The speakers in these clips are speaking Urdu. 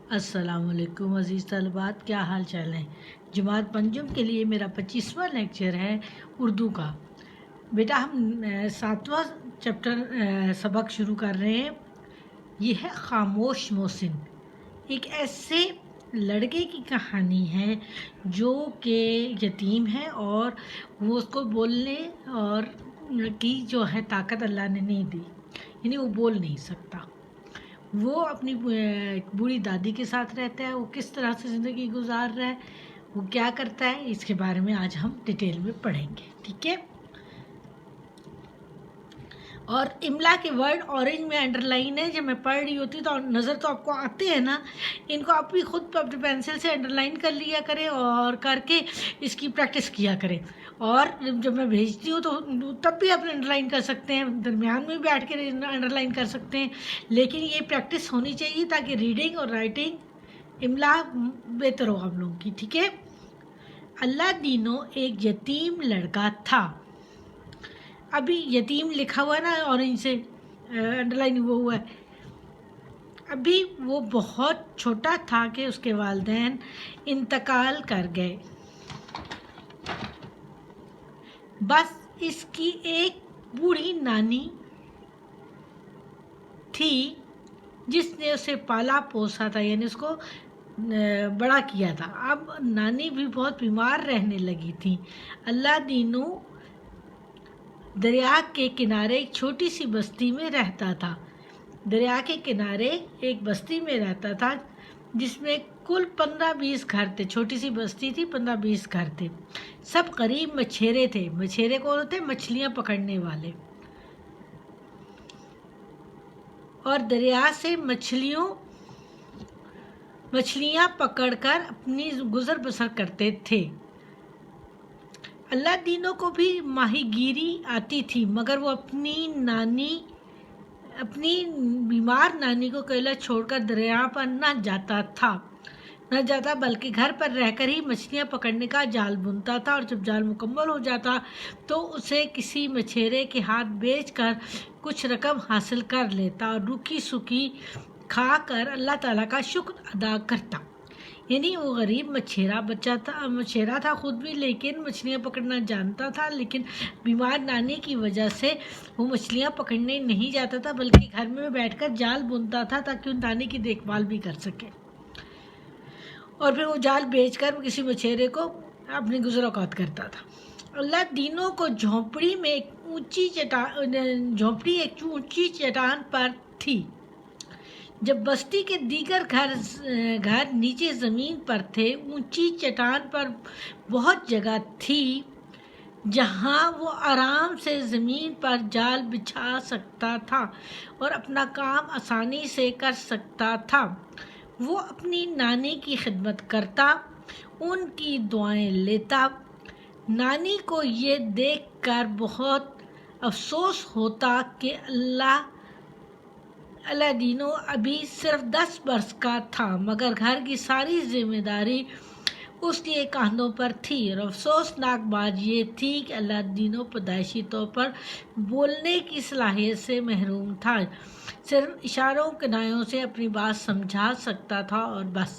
السلام علیکم عزیز طالبات، کیا حال چال ہے؟ جماعت پنجم کے لیے میرا 25واں لیکچر ہے اردو کا۔ بیٹا ہم 7واں چیپٹر سبق شروع کر رہے ہیں۔ یہ ہے خاموش محسن، ایک ایسے لڑکے کی کہانی ہے جو کہ یتیم ہے اور وہ اس کو بولنے اور کی جو ہے طاقت اللہ نے نہیں دی، یعنی وہ بول نہیں سکتا۔ وہ اپنی بوڑھی دادی کے ساتھ رہتا ہے۔ وہ کس طرح سے زندگی گزار رہا ہے، وہ کیا کرتا ہے، اس کے بارے میں آج ہم ڈیٹیل میں پڑھیں گے، ٹھیک ہے؟ اور املا کے ورڈ اورنج میں انڈر لائن ہے۔ جب میں پڑھ رہی ہوتی تو نظر تو آپ کو آتے ہیں نا، ان کو آپ بھی خود اپنے پینسل سے انڈر لائن کر لیا کریں اور کر کے اس کی پریکٹس کیا کریں۔ اور جب میں بھیجتی ہوں تو تب بھی آپ انڈر لائن کر سکتے ہیں، درمیان میں بیٹھ کے انڈر لائن کر سکتے ہیں، لیکن یہ پریکٹس ہونی چاہیے تاکہ ریڈنگ اور رائٹنگ املا بہتر ہو آپ لوگوں کی، ٹھیک ہے؟ اللہ دینو ایک یتیم لڑکا تھا۔ ابھی یتیم لکھا ہوا ہے نا، اورنج سے انڈر لائن ہوا ہے۔ ابھی وہ بہت چھوٹا تھا کہ اس کے والدین انتقال کر گئے۔ بس اس کی ایک بوڑھی نانی تھی جس نے اسے پالا پوسا تھا، یعنی اس کو بڑا کیا تھا۔ اب نانی بھی بہت بیمار رہنے لگی تھی۔ اللہ دینو دریا کے کنارے ایک چھوٹی سی بستی میں رہتا تھا۔ دریا کے کنارے ایک بستی میں رہتا تھا جس میں کل 15-20 گھر تھے۔ چھوٹی سی بستی تھی، 15-20 گھر تھے۔ سب غریب مچھیرے تھے۔ مچھیرے کون ہوتے؟ مچھلیاں پکڑنے والے۔ اور دریا سے مچھلیاں پکڑ کر اپنی گزر بسر کرتے تھے۔ اللہ دینوں کو بھی ماہی گیری آتی تھی، مگر وہ اپنی بیمار نانی کو اکیلا چھوڑ کر دریا پر نہ جاتا بلکہ گھر پر رہ کر ہی مچھلیاں پکڑنے کا جال بنتا تھا، اور جب جال مکمل ہو جاتا تو اسے کسی مچھیرے کے ہاتھ بیچ کر کچھ رقم حاصل کر لیتا اور روکھی سوکھی کھا کر اللہ تعالیٰ کا شکر ادا کرتا۔ یعنی وہ غریب مچھیرا تھا خود بھی، لیکن مچھلیاں پکڑنا جانتا تھا، لیکن بیمار نانی کی وجہ سے وہ مچھلیاں پکڑنے نہیں جاتا تھا بلکہ گھر میں بیٹھ کر جال بنتا تھا تاکہ ان نانی کی دیکھ بھال بھی کر سکے، اور پھر وہ جال بیچ کر کسی مچھیرے کو اپنی گزر اوقات کرتا تھا۔ اللہ دینوں کو جھونپڑی ایک اونچی چٹان پر تھی۔ جب بستی کے دیگر گھر نیچے زمین پر تھے، اونچی چٹان پر بہت جگہ تھی جہاں وہ آرام سے زمین پر جال بچھا سکتا تھا اور اپنا کام آسانی سے کر سکتا تھا۔ وہ اپنی نانی کی خدمت کرتا، ان کی دعائیں لیتا۔ نانی کو یہ دیکھ کر بہت افسوس ہوتا کہ اللہ دینو ابھی صرف 10 برس کا تھا، مگر گھر کی ساری ذمہ داری اس کے کاندھوں پر تھی، اور افسوسناک بات یہ تھی کہ اللہ دینو پیدائشی طور پر بولنے کی صلاحیت سے محروم تھا۔ صرف اشاروں کنایوں سے اپنی بات سمجھا سکتا تھا اور بس،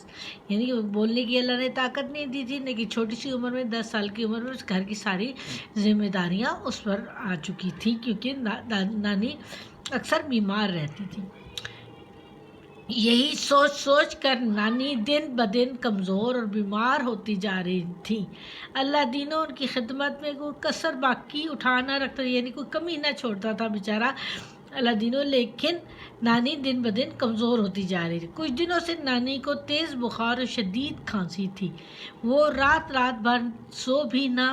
یعنی بولنے کی اللہ نے طاقت نہیں دی تھی، لیکن چھوٹی سی عمر میں 10 سال کی عمر میں اس گھر کی ساری ذمہ داریاں اس پر آ چکی تھی، کیونکہ نانی اکثر بیمار رہتی تھی۔ یہی سوچ کر نانی دن بدن کمزور اور بیمار ہوتی جا رہی تھی۔ اللہ دینوں ان کی خدمت میں کوئی کسر باقی اٹھا نہ رکھتا، یعنی کوئی کمی نہ چھوڑتا تھا بیچارہ اللہ دینوں، لیکن نانی دن بدن کمزور ہوتی جا رہی تھی۔ کچھ دنوں سے نانی کو تیز بخار اور شدید کھانسی تھی۔ وہ رات بھر سو بھی نہ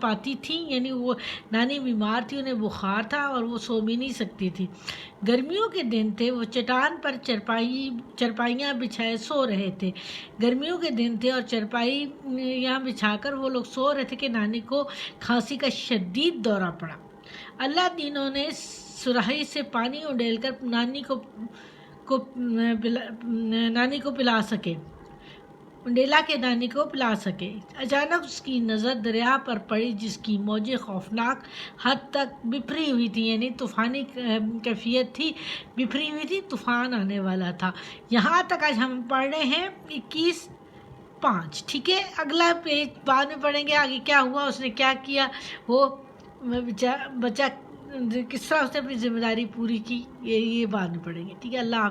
پاتی تھی، یعنی وہ نانی بیمار تھی، انہیں بخار تھا اور وہ سو بھی نہیں سکتی تھی۔ گرمیوں کے دن تھے، وہ چٹان پر چرپائیاں بچھائے سو رہے تھے۔ گرمیوں کے دن تھے اور چرپائیاں بچھا کر وہ لوگ سو رہے تھے کہ نانی کو کھانسی کا شدید دورہ پڑا۔ اللہ دینوں نے سراہی سے پانی اڈیل کر نانی کو پلا سکے۔ انڈیلا کے دانے کو پلا سکے۔ اچانک اس کی نظر دریا پر پڑی جس کی موجیں خوفناک حد تک بپھری ہوئی تھی، یعنی طوفانی کیفیت تھی، بپھری ہوئی تھی، طوفان آنے والا تھا۔ یہاں تک آج ہم پڑھ رہے ہیں 21:5، ٹھیک ہے۔ اگلا پیج بعد میں پڑھیں گے، آگے کیا ہوا، اس نے کیا کیا، وہ بچہ کس طرح اس نے اپنی ذمہ داری پوری کی، یہ بعد میں پڑھیں گے، ٹھیک ہے۔ اللہ حافظ۔